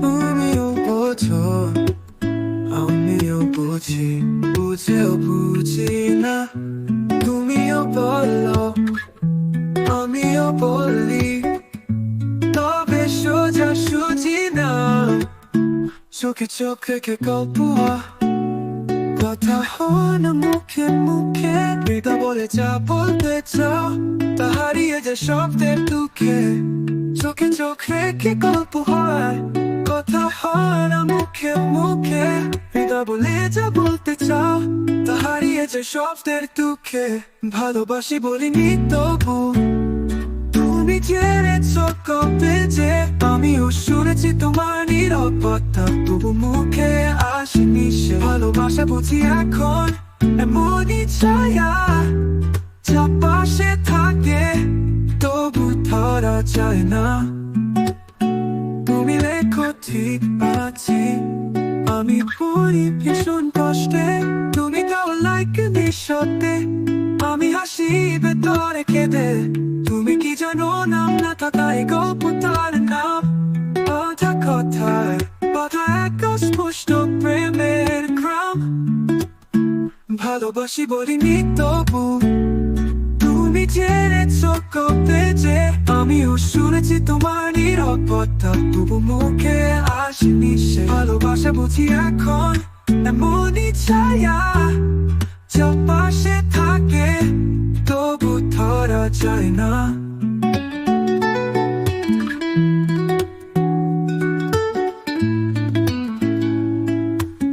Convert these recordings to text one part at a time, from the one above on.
তুমিও বোঝো, আমিও বুঝি, বুঝেও বুঝি না। তুমিও বলো, আমিও বলি, তবে সোজা সুজি না। চোখে চোখ রেখে গল্প হয়, কথা হয় না মুখে মুখে। হৃদয় বলে যা বলতে চাও, তা হারিয়ে যায় শব্দের দুঃখে। চোখে চোখ রেখে গল্প হয়, কথা হয় না মুখে মুখে। হৃদয় বলে যা বলতে চাও, তা হারিয়ে যায় শব্দের দুঃখে। ভালোবাসি বলিনি তবু তুমি জেনেছো কবে যে আমিও শুনেছি তোমার নীরবতা, তবু মুখে আসেনি সে ভালোবাসা। বুঝি এখন এমনই ছায়া, যা পাশে থাকে তবু ধরা যায় না। তুমি লেখো ঠিক আছি, আমি পড়ি ভীষণ কষ্টে। তুমি দাও লাইক নিঃশব্দে, আমি হাসি ভেতরে কেঁদে। তুমি কি জানো নাম না থাকায় গল্প তার নাম। বাধা কথায় বাধা এক অস্পষ্ট প্রেমের গ্রাম। ভালোবাসি বলিনি তবু তুমি জেনেছো কবে যে আমিও শুনেছি তোমার নীরবতা, তবু মুখে আসেনি সে ভালোবাসা। বুঝি এখন এমনই ছায়া, যা পাশে থাকে তবু ধরা যায় না।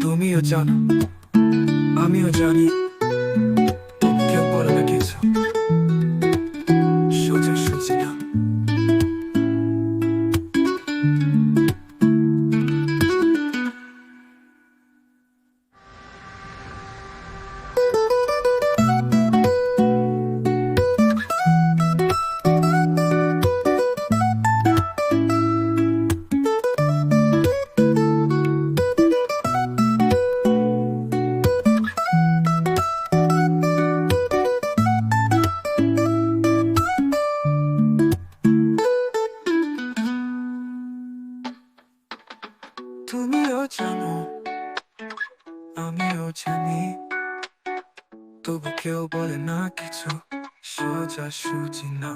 তুমিও জানো, আমিও জানি, কেউ বলে না কিছু সোজা সুজি না। তুমিও জানো, আমিও জানি, তবু কেউ বলে না কিছু সোজা সুজি না।